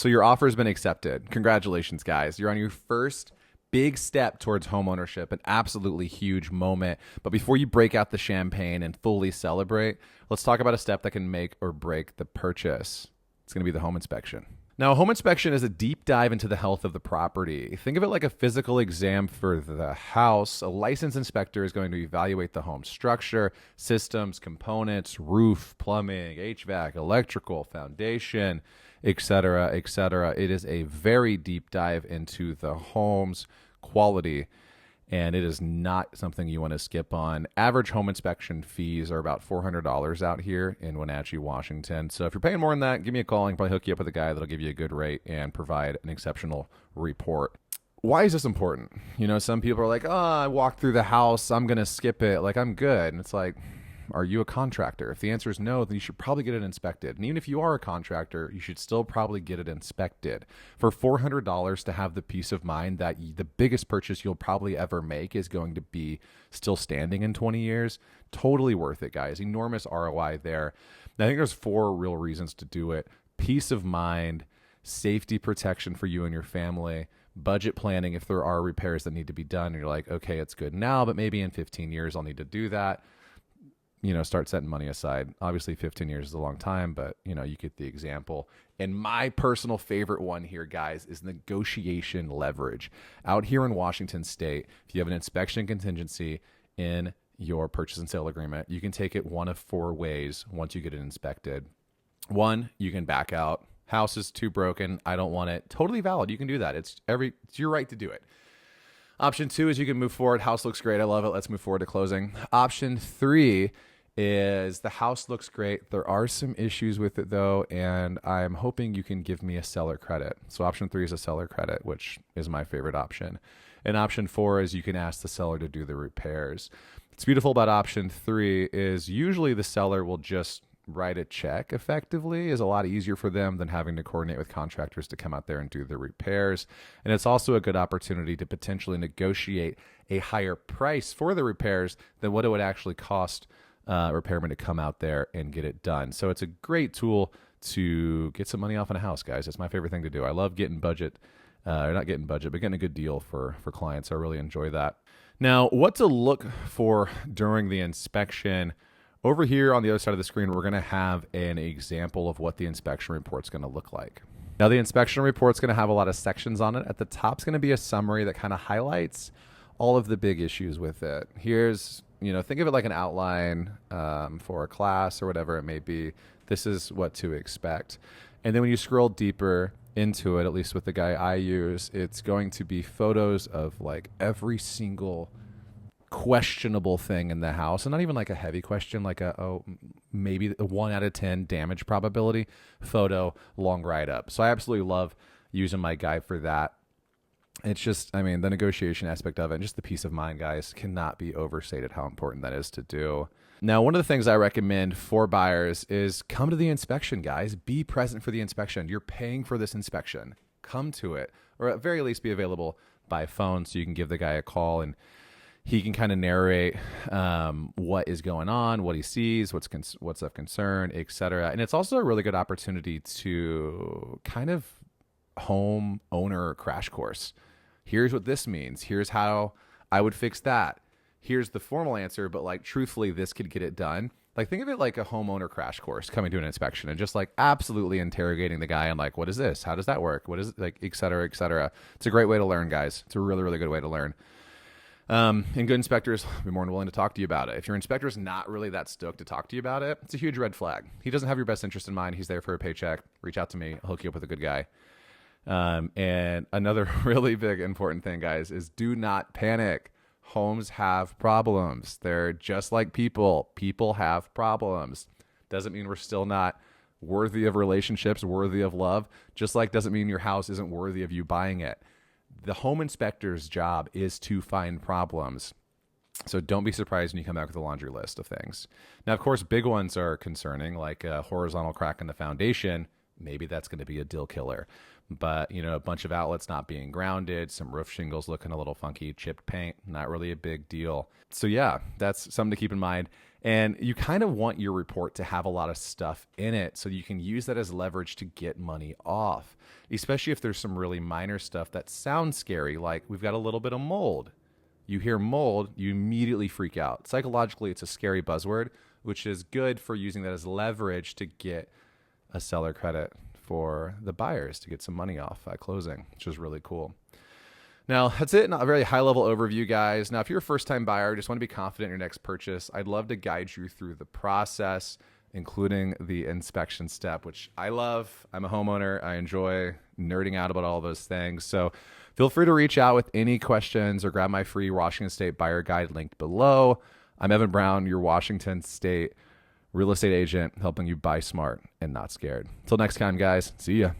So your offer has been accepted. Congratulations, guys. You're on your first big step towards homeownership, an absolutely huge moment. But before you break out the champagne and fully celebrate, let's talk about a step that can make or break the purchase. It's going to be the home inspection. Now, a home inspection is a deep dive into the health of the property. Think of it like a physical exam for the house. A licensed inspector is going to evaluate the home structure, systems, components, roof, plumbing, HVAC, electrical, foundation, etc., etc. It is a very deep dive into the home's quality, and it is not something you want to skip on. Average home inspection fees are about $400 out here in Wenatchee, Washington. So if you're paying more than that, give me a call. I can probably hook you up with a guy that'll give you a good rate and provide an exceptional report. Why is this important? You know, some people are like, oh, I walked through the house, I'm going to skip it. Like, I'm good. And it's like, are you a contractor? If the answer is no, then you should probably get it inspected. And even if you are a contractor, you should still probably get it inspected. For $400 to have the peace of mind that the biggest purchase you'll probably ever make is going to be still standing in 20 years, totally worth it, guys. Enormous ROI there. And I think there's 4 real reasons to do it. Peace of mind, safety protection for you and your family, budget planning if there are repairs that need to be done. And you're like, okay, it's good now, but maybe in 15 years I'll need to do that. You know, start setting money aside. Obviously 15 years is a long time, but you know, you get the example. And my personal favorite one here, guys, is negotiation leverage. Out here in Washington State, if you have an inspection contingency in your purchase and sale agreement, you can take it one of 4 ways once you get it inspected. 1, you can back out. House is too broken, I don't want it. Totally valid. You can do that. It's your right to do it. Option 2 is you can move forward. House looks great. I love it. Let's move forward to closing. Option 3 is the house looks great. There are some issues with it though, and I'm hoping you can give me a seller credit. So option 3 is a seller credit, which is my favorite option. And option 4 is you can ask the seller to do the repairs. What's beautiful about option 3 is usually the seller will just write a check effectively. Is a lot easier for them than having to coordinate with contractors to come out there and do the repairs. And it's also a good opportunity to potentially negotiate a higher price for the repairs than what it would actually cost a repairman to come out there and get it done. So it's a great tool to get some money off in a house, guys. It's my favorite thing to do. I love getting budget, or not getting budget, but getting a good deal for clients. I really enjoy that. Now, what to look for during the inspection. Over here on the other side of the screen, we're going to have an example of what the inspection report is going to look like. Now, the inspection report is going to have a lot of sections on it. At the top is going to be a summary that kind of highlights all of the big issues with it. Here's, you know, think of it like an outline for a class or whatever it may be. This is what to expect. And then when you scroll deeper into it, at least with the guy I use, it's going to be photos of like every single questionable thing in the house, and not even like a heavy question, like maybe a 1 out of 10 damage probability photo, long write up. So I absolutely love using my guy for that. It's just, I mean, the negotiation aspect of it and just the peace of mind, guys, cannot be overstated how important that is to do. Now, one of the things I recommend for buyers is come to the inspection, guys. Be present for the inspection. You're paying for this inspection. Come to it, or at very least be available by phone so you can give the guy a call and he can kind of narrate what is going on, what he sees, what's of concern, etc. And it's also a really good opportunity to kind of home owner crash course. Here's what this means. Here's how I would fix that. Here's the formal answer, but like truthfully, this could get it done. Like think of it like a homeowner crash course coming to an inspection and just like absolutely interrogating the guy and like, what is this? How does that work? What is it? Like, et cetera, et cetera. It's a great way to learn, guys. It's a really, really good way to learn. And good inspectors will be more than willing to talk to you about it. If your inspector is not really that stoked to talk to you about it, it's a huge red flag. He doesn't have your best interest in mind. He's there for a paycheck. Reach out to me. I'll hook you up with a good guy. And another really big important thing, guys, is do not panic. Homes have problems. They're just like people. People have problems. Doesn't mean we're still not worthy of relationships, worthy of love. Just like doesn't mean your house isn't worthy of you buying it. The home inspector's job is to find problems. So don't be surprised when you come back with a laundry list of things. Now, of course, big ones are concerning, like a horizontal crack in the foundation. Maybe that's going to be a deal killer. But, you know, a bunch of outlets not being grounded, some roof shingles looking a little funky, chipped paint, not really a big deal. So yeah, that's something to keep in mind. And you kind of want your report to have a lot of stuff in it so you can use that as leverage to get money off, especially if there's some really minor stuff that sounds scary, like we've got a little bit of mold. You hear mold, you immediately freak out. Psychologically, it's a scary buzzword, which is good for using that as leverage to get a seller credit for the buyers to get some money off at closing, which is really cool. Now, that's it in a very high-level overview, guys. Now, if you're a first-time buyer, just want to be confident in your next purchase, I'd love to guide you through the process, including the inspection step, which I love. I'm a homeowner. I enjoy nerding out about all those things. So feel free to reach out with any questions or grab my free Washington State Buyer Guide linked below. I'm Evan Brown, your Washington State real estate agent, helping you buy smart and not scared. Until next time, guys. See ya.